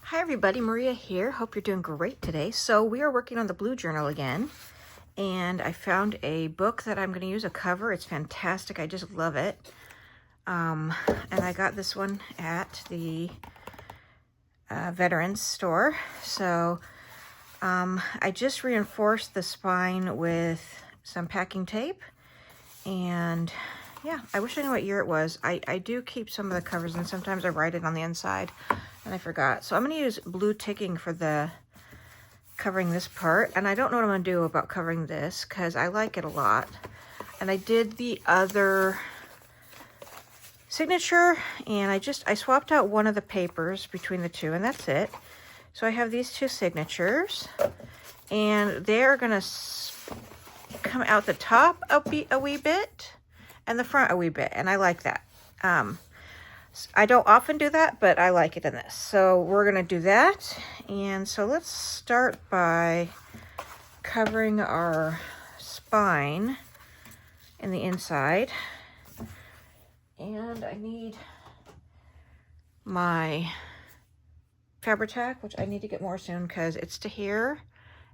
Hi everybody, Maria here. Hope you're doing great today. So we are working on the blue journal again, and I found a book that I'm going to use a cover. It's fantastic. I just love it. And I got this one at the veterans store. So I just reinforced the spine with some packing tape, and yeah, I wish I knew what year it was. I do keep some of the covers, and sometimes I write it on the inside, and I forgot. So I'm going to use blue ticking for the covering this part, and I don't know what I'm going to do about covering this because I like it a lot. And I did the other signature, and I swapped out one of the papers between the two, and that's it. So I have these two signatures, and they're going to come out the top a wee bit and the front a wee bit, and I like that. I don't often do that, but I like it in this. So we're going to do that. And so let's start by covering our spine in the inside. And I need my Fabri-Tac, which I need to get more soon because it's to here.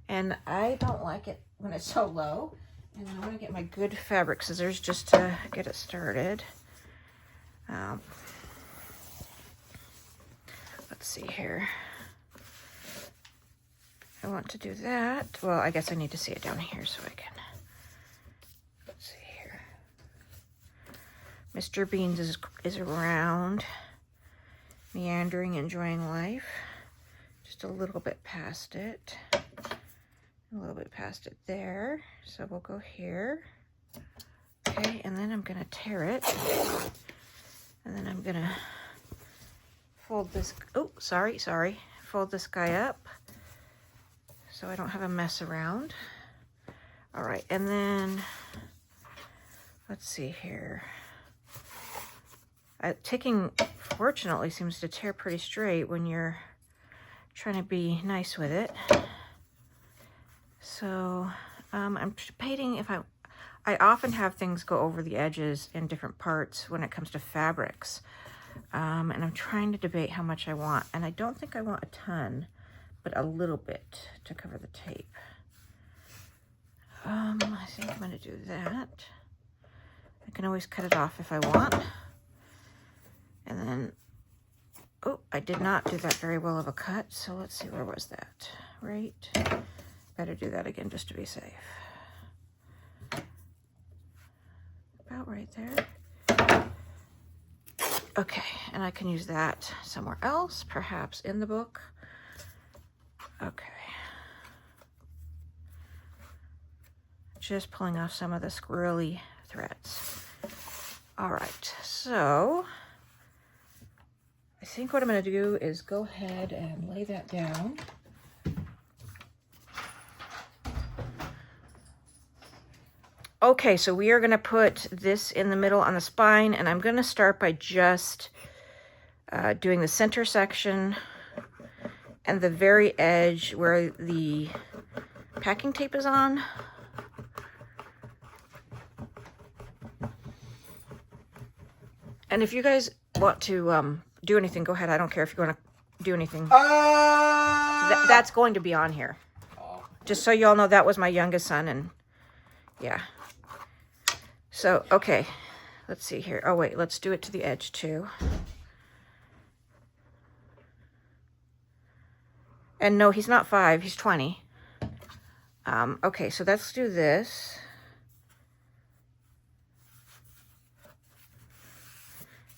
And I don't like it when it's so low. And I want to get my good fabric scissors just to get it started. Let's see here. I want to do that. Well, I guess I need to see it down here so I can. Let's see here. Mr. Beans is around, meandering, enjoying life. Just a little bit past it. A little bit past it there. So we'll go here. Okay, and then I'm going to tear it. And then I'm going to fold this, fold this guy up so I don't have a mess around. All right, and then let's see here. Ticking, fortunately, seems to tear pretty straight when you're trying to be nice with it. So I'm debating if I often have things go over the edges in different parts when it comes to fabrics. And I'm trying to debate how much I want. And I don't think I want a ton, but a little bit to cover the tape. I think I'm going to do that. I can always cut it off if I want. And then, oh, I did not do that very well of a cut. So let's see, where was that? Right. Better do that again just to be safe. About right there. Okay, and I can use that somewhere else, perhaps in the book. Okay. Just pulling off some of the squirrely threads. All right, so I think what I'm going to do is go ahead and lay that down. Okay, so we are going to put this in the middle on the spine, and I'm going to start by just doing the center section and the very edge where the packing tape is on. And if you guys want to do anything, go ahead. I don't care if you want to do anything. That's going to be on here. Just so you all know, that was my youngest son, and yeah. So, okay, let's see here. Oh, wait, let's do it to the edge, too. And no, he's not 5, he's 20. Okay, so let's do this.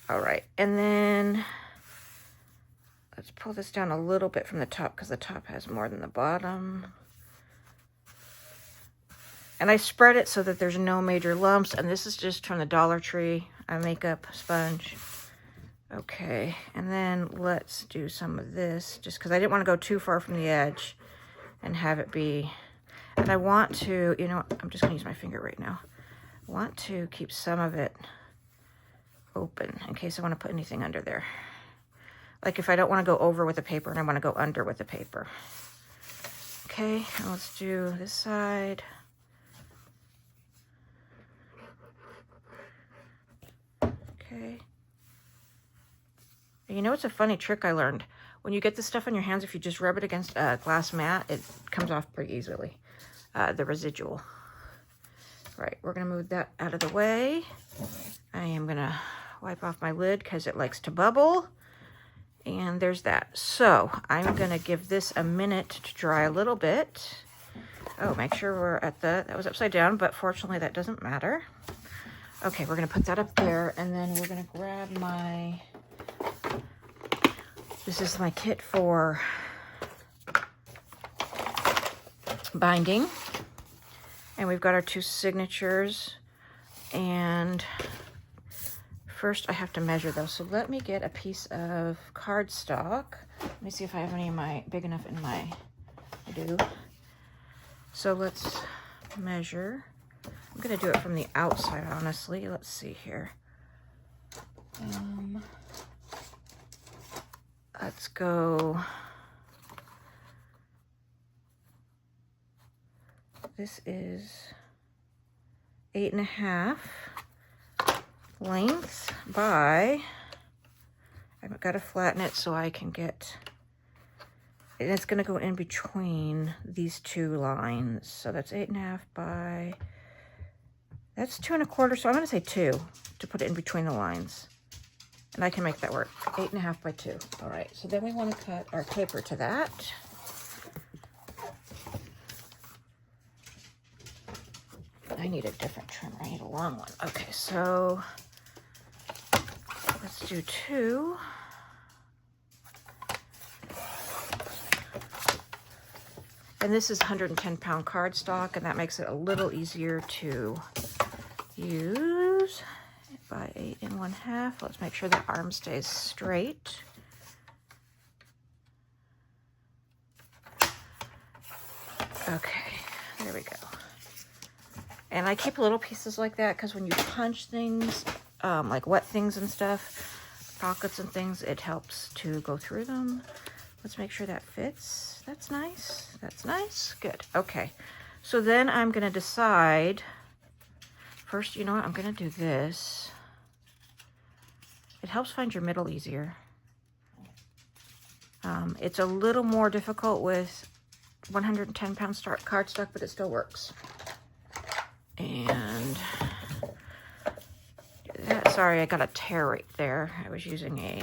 All right, and then let's pull this down a little bit from the top because the top has more than the bottom. And I spread it so that there's no major lumps. And this is just from the Dollar Tree, a makeup sponge. Okay, and then let's do some of this just because I didn't want to go too far from the edge and have it be. And I want to, you know, I'm just going to use my finger right now. I want to keep some of it open in case I want to put anything under there. Like if I don't want to go over with the paper and I want to go under with the paper. Okay, and let's do this side. Okay. You know, it's a funny trick I learned. when you get this stuff on your hands, if you just rub it against a glass mat, it comes off pretty easily, the residual. Right, we're gonna move that out of the way. I am gonna wipe off my lid because it likes to bubble. And there's that. So I'm gonna give this a minute to dry a little bit. Oh, make sure we're at that was upside down, but fortunately that doesn't matter. Okay, we're gonna put that up there, and then we're gonna grab this is my kit for binding. And we've got our 2 signatures. And first I have to measure those. So let me get a piece of cardstock. Let me see if I have any of my big enough in my, I do. So let's measure. I'm gonna do it from the outside, honestly. Let's see here. Let's go. This is 8.5 length by, I've got to flatten it so I can get, and it's going to go in between these 2 lines. So that's 8.5 by, that's 2 1/4. So I'm going to say 2 to put it in between the lines. And I can make that work. 8.5 by 2. All right. So then we want to cut our paper to that. I need a different trim. I need a long one. Okay, so let's do 2. And this is 110-pound cardstock, and that makes it a little easier to use. By 8 1/2. Let's make sure the arm stays straight. Okay, there we go. And I keep little pieces like that because when you punch things, like wet things and stuff, pockets and things, it helps to go through them. Let's make sure that fits. That's nice. That's nice. Good. Okay. So then I'm going to decide. First, you know what? I'm going to do this. It helps find your middle easier. It's a little more difficult with 110-pound cardstock, but it still works. And that, sorry, I got a tear right there. I was using a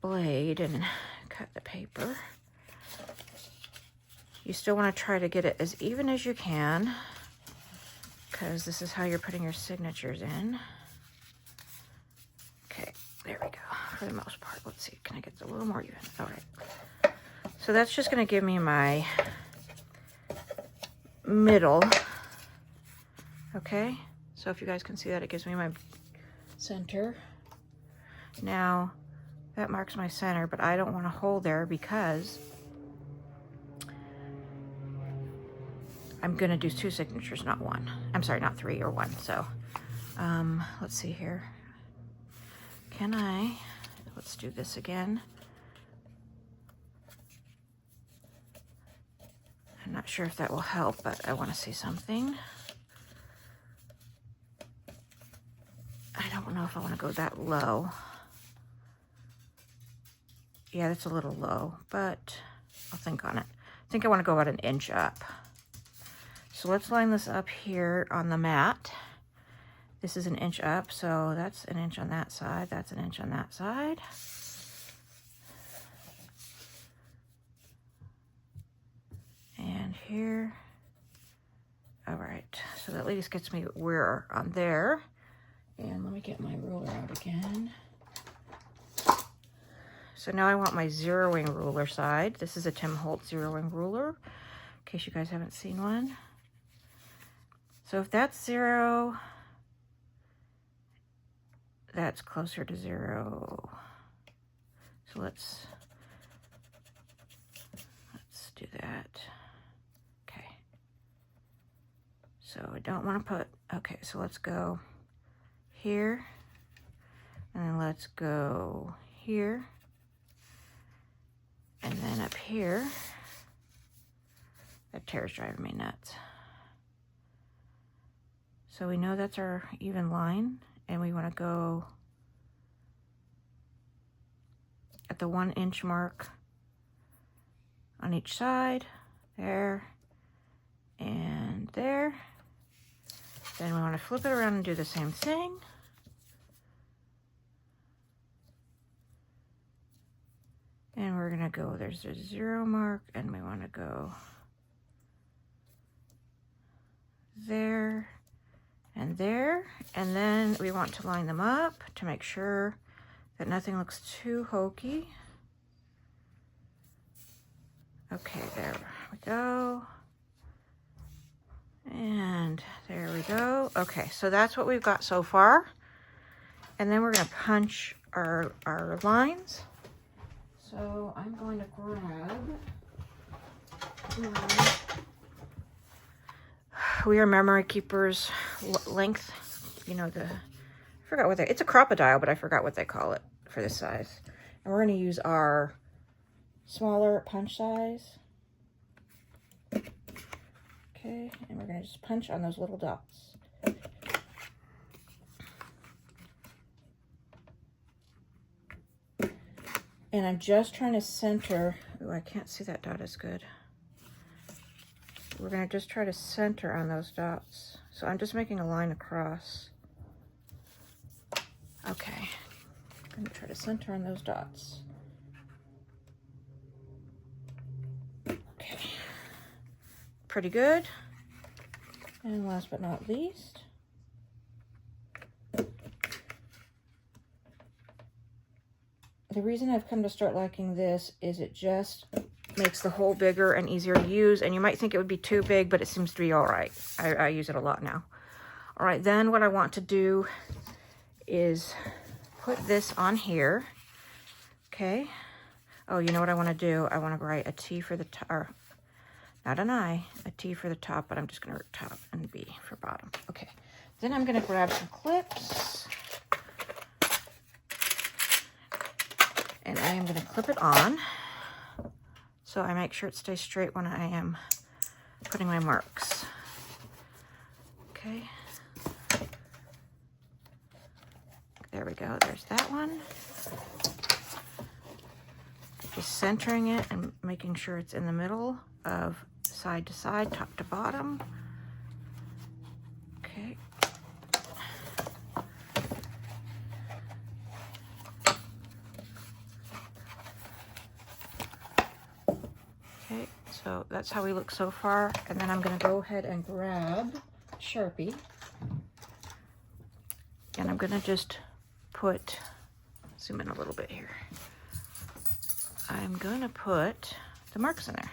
blade and cut the paper. You still want to try to get it as even as you can, because this is how you're putting your signatures in. Okay, there we go, for the most part. Let's see, can I get a little more even? All right. So that's just going to give me my middle. Okay, so if you guys can see that, it gives me my center. Now, that marks my center, but I don't want to hold there because I'm going to do 2 signatures, not 1. I'm sorry, not 3 or 1. So, let's see here. Let's do this again. I'm not sure if that will help, but I want to see something. I don't know if I want to go that low. Yeah, that's a little low, but I'll think on it. I think I want to go about 1 inch up. So let's line this up here on the mat. This is 1 inch up, so that's 1 inch on that side. That's 1 inch on that side. And here. All right, so that at least gets me where on there. And let me get my ruler out again. So now I want my zeroing ruler side. This is a Tim Holtz zeroing ruler, in case you guys haven't seen one. So if that's 0, that's closer to 0. So let's do that. Okay. So I don't want to put, okay, so let's go here, and then let's go here, and then up here. That tear's driving me nuts. So we know that's our even line, and we want to go at the 1 inch mark on each side, there and there. Then we want to flip it around and do the same thing. And we're gonna go, there's a 0 mark, and we want to go there and there. And then we want to line them up to make sure that nothing looks too hokey. Okay, there we go. And there we go. Okay, so that's what we've got so far. And then we're gonna punch our lines. So I'm going to grab We Are Memory Keepers length. You know, I forgot what it's a Crop-A-Dial, but I forgot what they call it for this size. And we're going to use our smaller punch size. Okay, and we're going to just punch on those little dots. And I'm just trying to center. Oh, I can't see that dot as good. We're going to just try to center on those dots. So I'm just making a line across. Okay. I'm going to try to center on those dots. Okay. Pretty good. And last but not least, the reason I've come to start liking this is it just makes the hole bigger and easier to use. And you might think it would be too big, but it seems to be all right. I use it a lot now. All right, then what I want to do is put this on here. Okay. Oh, you know what I want to do? I want to write a T for the top, or not an I, a T for the top, but I'm just going to write top and B for bottom. Okay. Then I'm going to grab some clips. And I am going to clip it on, so I make sure it stays straight when I am putting my marks. Okay. There we go. There's that one. Just centering it and making sure it's in the middle of side to side, top to bottom. Okay. Okay, so that's how we look so far. And then I'm going to go ahead and grab Sharpie. And I'm going to just put, zoom in a little bit here. I'm going to put the marks in there.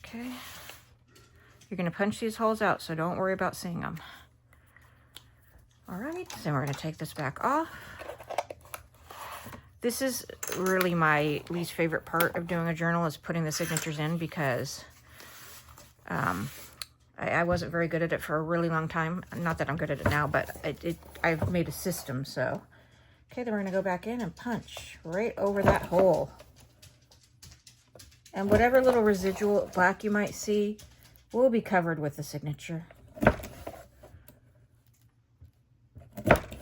Okay. You're going to punch these holes out, so don't worry about seeing them. All right, then we're going to take this back off. This is really my least favorite part of doing a journal, is putting the signatures in, because I wasn't very good at it for a really long time. Not that I'm good at it now, but I've made a system, so. Okay, then we're gonna go back in and punch right over that hole. And whatever little residual black you might see will be covered with the signature.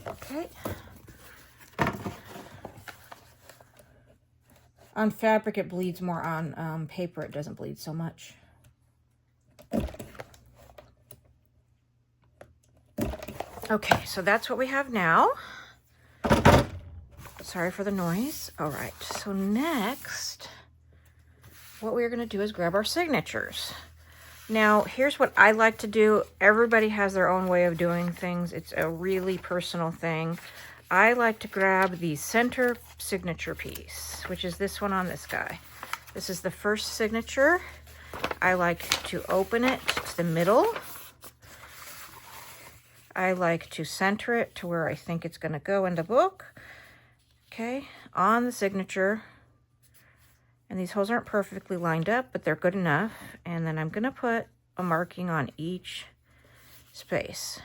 Okay. On fabric, it bleeds more. On paper, it doesn't bleed so much. Okay, so that's what we have now. Sorry for the noise. All right, so next, what we're going to do is grab our signatures. Now, here's what I like to do. Everybody has their own way of doing things. It's a really personal thing. I like to grab the center signature piece, which is this one on this guy. This is the first signature. I like to open it to the middle. I like to center it to where I think it's going to go in the book. Okay, on the signature. And these holes aren't perfectly lined up, but they're good enough. And then I'm going to put a marking on each space.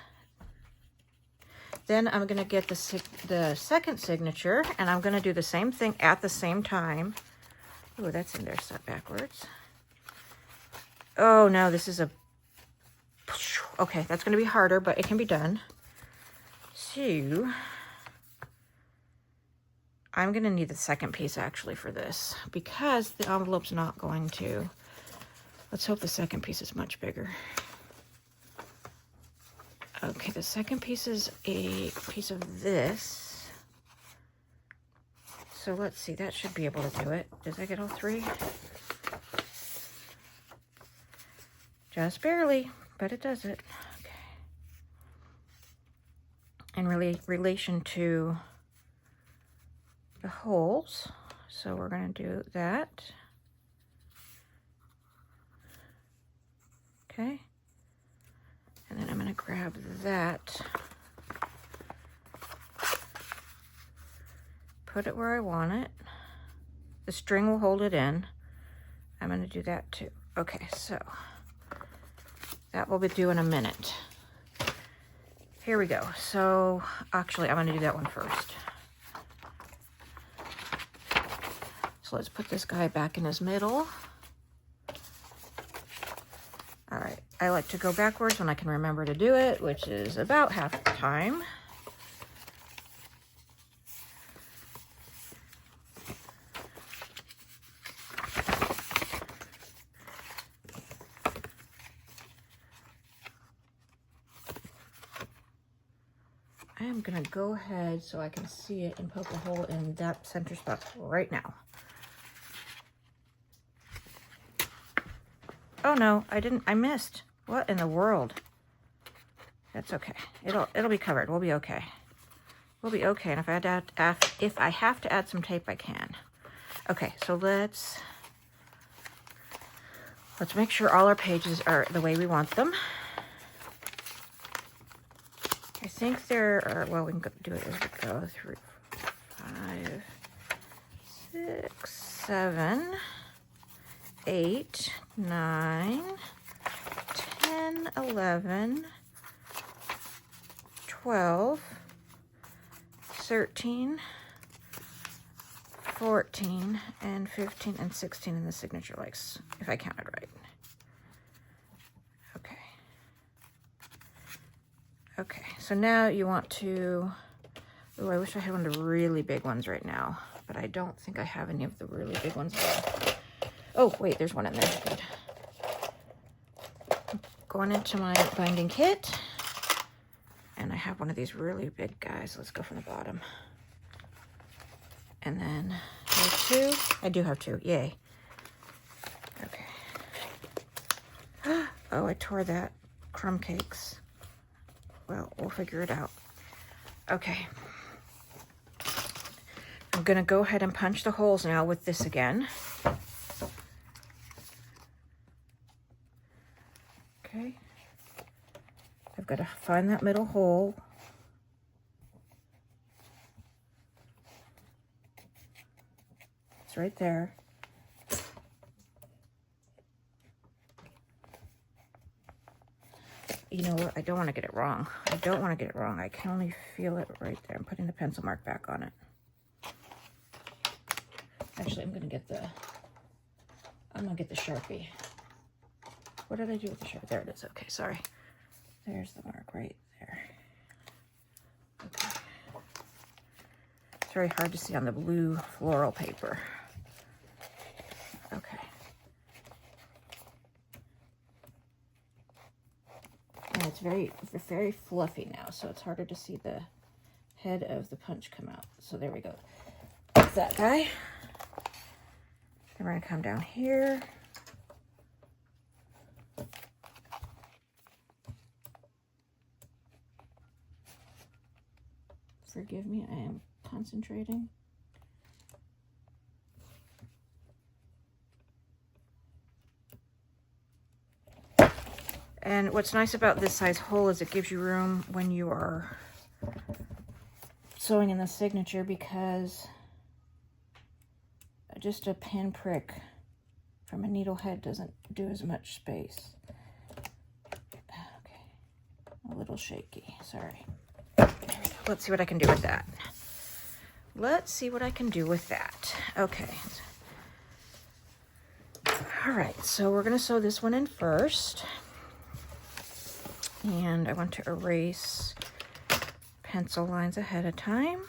Then I'm going to get the second signature, and I'm going to do the same thing at the same time. Oh, that's in there set backwards. Oh, no, this is a... Okay, that's going to be harder, but it can be done. So I'm going to need the second piece actually for this because the envelope's not going to. Let's hope the second piece is much bigger. Okay, the second piece is a piece of this. So let's see, that should be able to do it. Does that get all three? Just barely, but it does it. Okay. In relation to the holes, so we're going to do that. Okay. And then I'm going to grab that, put it where I want it. The string will hold it in. I'm going to do that too. Okay, so that will be due in a minute. Here we go. So actually, I'm going to do that one first. So let's put this guy back in his middle. All right, I like to go backwards when I can remember to do it, which is about half the time. I am gonna go ahead so I can see it and poke a hole in that center spot right now. Oh no, I missed. What in the world? That's okay. It'll be covered. We'll be okay. We'll be okay. And if I have to add some tape, I can. Okay, so let's make sure all our pages are the way we want them. I think there are, well, we can do it as we go. 3, 5, 6, 7, 8, 9, 10, 11, 12, 13, 14, and 15, and 16 in the signature likes, if I counted right. Okay. Okay, so now you want to, oh, I wish I had one of the really big ones right now, but I don't think I have any of the really big ones there. Oh, wait, there's one in there. Good. Going into my binding kit, and I have one of these really big guys. Let's go from the bottom. And then there's two. I do have two. Yay. Okay. Oh, I tore that. Crumb cakes. Well, we'll figure it out. Okay. I'm going to go ahead and punch the holes now with this again. Okay. I've got to find that middle hole. It's right there. You know what? I don't want to get it wrong. I don't want to get it wrong. I can only feel it right there. I'm putting the pencil mark back on it. Actually, I'm going to get the Sharpie. What did I do with the Sharpie? There it is. Okay, sorry. There's the mark right there. Okay. It's very hard to see on the blue floral paper. Okay. And it's very, very fluffy now, so it's harder to see the head of the punch come out. So there we go. That's that guy. Then we're going to come down here. Forgive me, I am concentrating. And what's nice about this size hole is it gives you room when you are sewing in the signature, because just a pin prick from a needle head doesn't do as much space. Okay, a little shaky, sorry. Let's see what I can do with that. Let's see what I can do with that. Okay. All right, so we're going to sew this one in first. And I want to erase pencil lines ahead of time.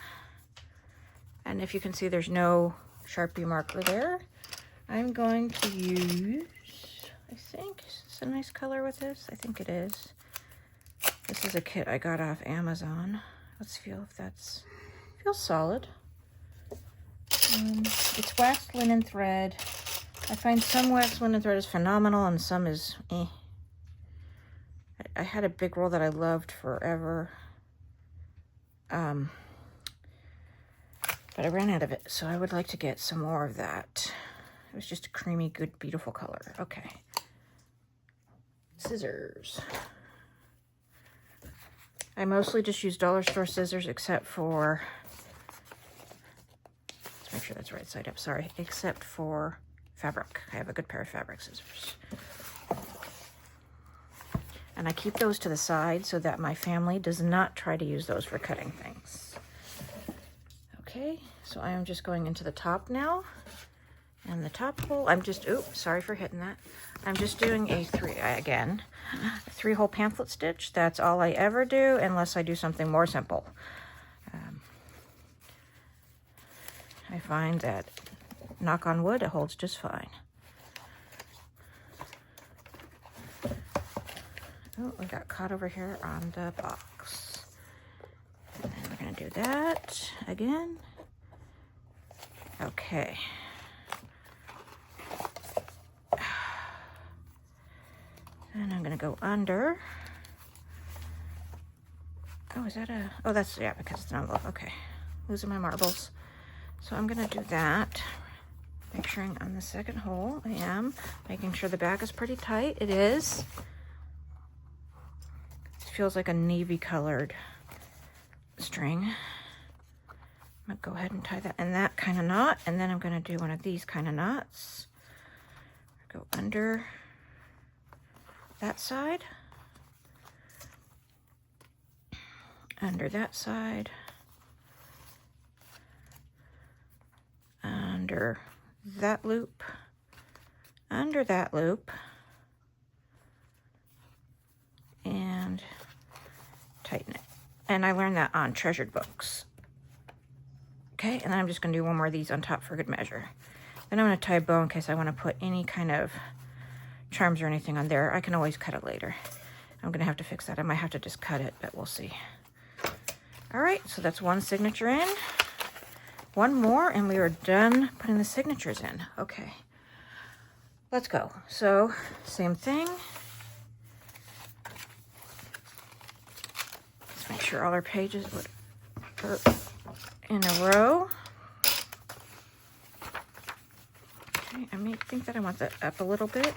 And if you can see, there's no Sharpie marker there. I'm going to use, I think, is this a nice color with this? I think it is. This is a kit I got off Amazon. Let's feel if that's, feels solid. It's waxed linen thread. I find some waxed linen thread is phenomenal and some is eh. I had a big roll that I loved forever. But I ran out of it, so I would like to get some more of that. It was just a creamy, good, beautiful color. Okay. Scissors. I mostly just use dollar store scissors except for, let's make sure that's right side up, sorry, except for fabric. I have a good pair of fabric scissors. And I keep those to the side so that my family does not try to use those for cutting things. Okay, so I am just going into the top now. And the top hole, I'm just, oops, sorry for hitting that. I'm just doing a three-hole pamphlet stitch. That's all I ever do unless I do something more simple. I find that, knock on wood, it holds just fine. Oh, we got caught over here on the box. And then we're gonna do that again. Okay. And I'm gonna go under. Oh, is that a, oh, that's, yeah, because it's an envelope. Okay, losing my marbles. So I'm gonna do that. Make sure on the second hole, I am. Making sure the back is pretty tight. It is. It feels like a navy colored string. I'm gonna go ahead and tie that in that kind of knot. And then I'm gonna do one of these kind of knots. Go under that side, under that side, under that loop, under that loop, and tighten it. And I learned that on Treasured Books. Okay, and then I'm just going to do one more of these on top for good measure. Then I'm going to tie a bow in case I want to put any kind of charms or anything on there. I can always cut it later. I'm gonna have to fix that. I might have to just cut it, but we'll see. All right, so that's one signature in. One more and we are done putting the signatures in. Okay, let's go. So same thing. Let's make sure all our pages are in a row. Okay, I may think that I want that up a little bit.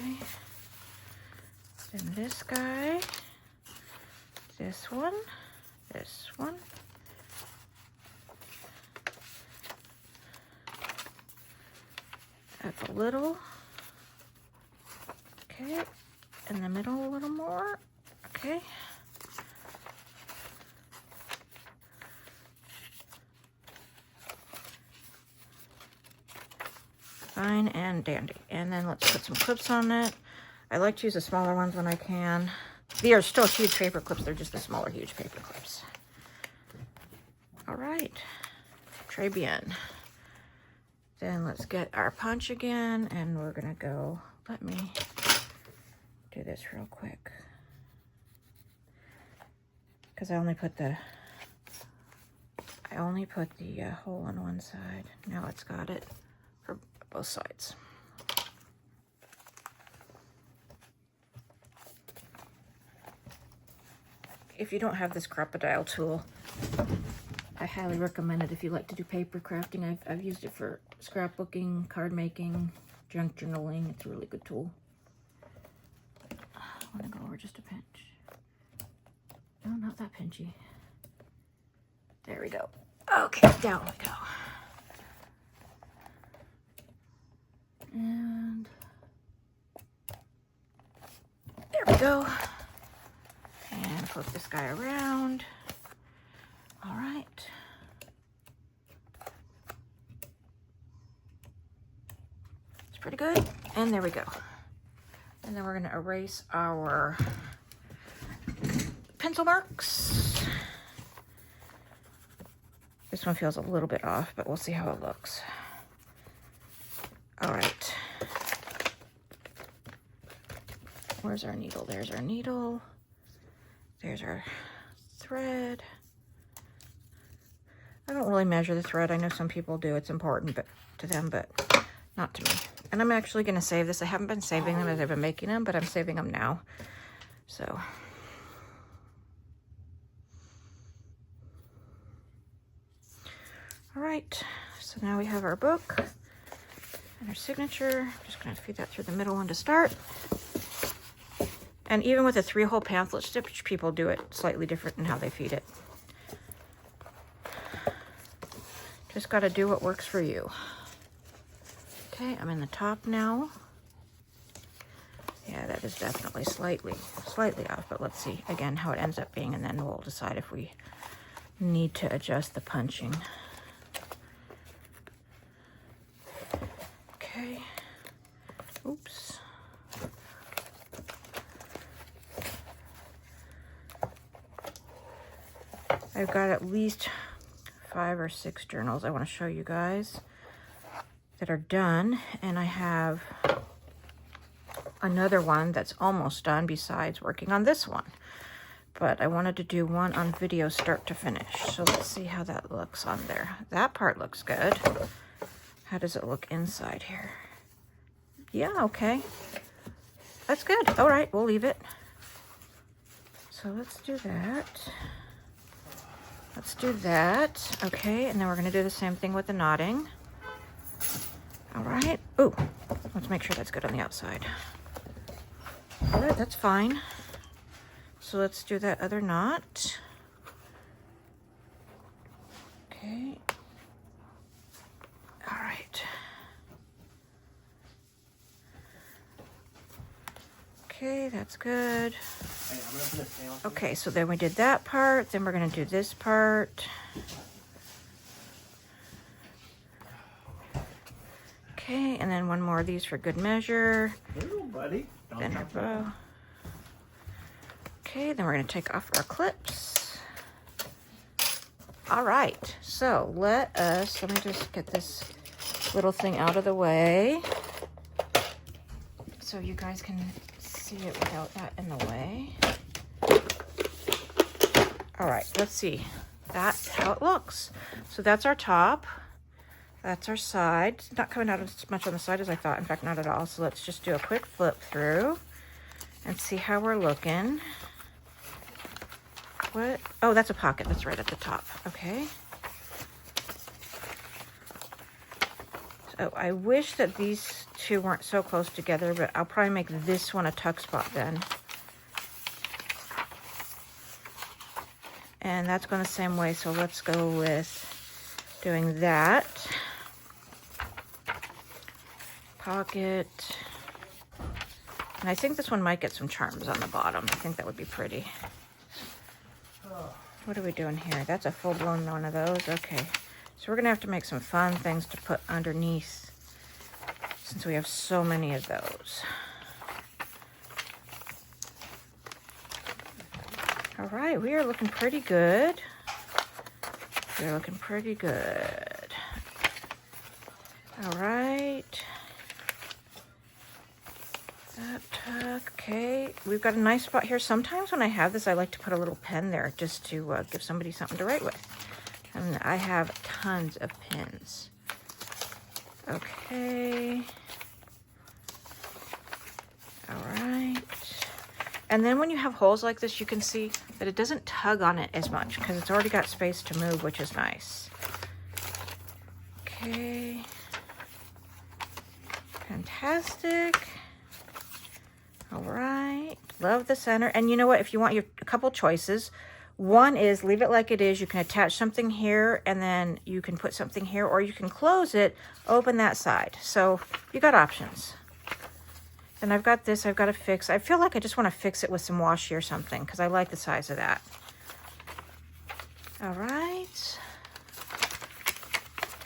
Okay. Then this guy, this one, up a little. Okay, in the middle a little more. Okay. Fine and dandy. And then let's put some clips on it. I like to use the smaller ones when I can. They are still huge paper clips. They're just the smaller, huge paper clips. All right. Très bien. Then let's get our punch again. And we're going to go, let me do this real quick. Because I only put the hole on one side. Now it's got it for both sides. If you don't have this crocodile tool, I highly recommend it if you like to do paper crafting. I've used it for scrapbooking, card making, junk journaling. It's a really good tool. I want to go over just a pinch. No, not that pinchy. There we go. Okay, down we go. And there we go. And flip this guy around. All right. It's pretty good. And there we go. And then we're going to erase our pencil marks. This one feels a little bit off, but we'll see how it looks. All right. Where's our needle? There's our needle. There's our thread. I don't really measure the thread. I know some people do. It's important to them, but not to me. And I'm actually going to save this. I haven't been saving them as I've been making them, but I'm saving them now. So. All right. So now we have our book and our signature. I'm just going to feed that through the middle one to start. And even with a 3-hole pamphlet stitch, people do it slightly different in how they feed it. Just got to do what works for you. Okay, I'm in the top now. Yeah, that is definitely slightly off, but let's see again how it ends up being, and then we'll decide if we need to adjust the punching. Okay. Oops. I've got at least 5 or 6 journals I want to show you guys that are done, and I have another one that's almost done besides working on this one, but I wanted to do one on video start to finish. So let's see how that looks on there. That part looks good. How does it look inside here? Yeah, okay, that's good. All right, we'll leave it. So let's do that. Let's do that. Okay, and then we're gonna do the same thing with the knotting. All right. Ooh, let's make sure that's good on the outside. All right, that's fine. So let's do that other knot. Okay. All right. Okay, that's good. Okay, so then we did that part. Then we're going to do this part. Okay, and then one more of these for good measure. Ooh, buddy. Then our bow. Okay, then we're going to take off our clips. All right, so let me just get this little thing out of the way so you guys can see it without that in the way. All right, let's see. That's how it looks. So that's our top. That's our side. It's not coming out as much on the side as I thought. In fact, not at all. So let's just do a quick flip through and see how we're looking. What? Oh, that's a pocket. That's right at the top. Okay. So I wish that these two weren't so close together, but I'll probably make this one a tuck spot then. And that's going the same way, so let's go with doing that. Pocket. And I think this one might get some charms on the bottom. I think that would be pretty. What are we doing here? That's a full-blown one of those. Okay. So we're going to have to make some fun things to put underneath since we have so many of those. All right, we are looking pretty good. We're looking pretty good. All right. That tuck, okay. We've got a nice spot here. Sometimes when I have this, I like to put a little pen there just to give somebody something to write with. And I have tons of pins. Okay. All right. And then when you have holes like this, you can see that it doesn't tug on it as much because it's already got space to move, which is nice. Okay. Fantastic. All right. Love the center. And you know what? If you want a couple choices, one is leave it like it is. You can attach something here and then you can put something here, or you can close it, open that side. So you got options. And I've got this I've got to fix. I feel like I just want to fix it with some washi or something because I like the size of that. All right.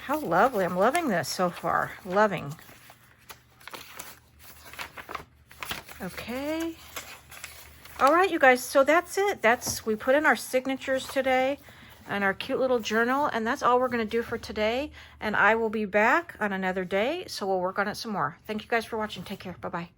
How lovely. I'm loving this so far. Loving. All right, you guys, so that's it. We put in our signatures today and our cute little journal, and that's all we're going to do for today. And I will be back on another day, so we'll work on it some more. Thank you guys for watching. Take care. Bye-bye.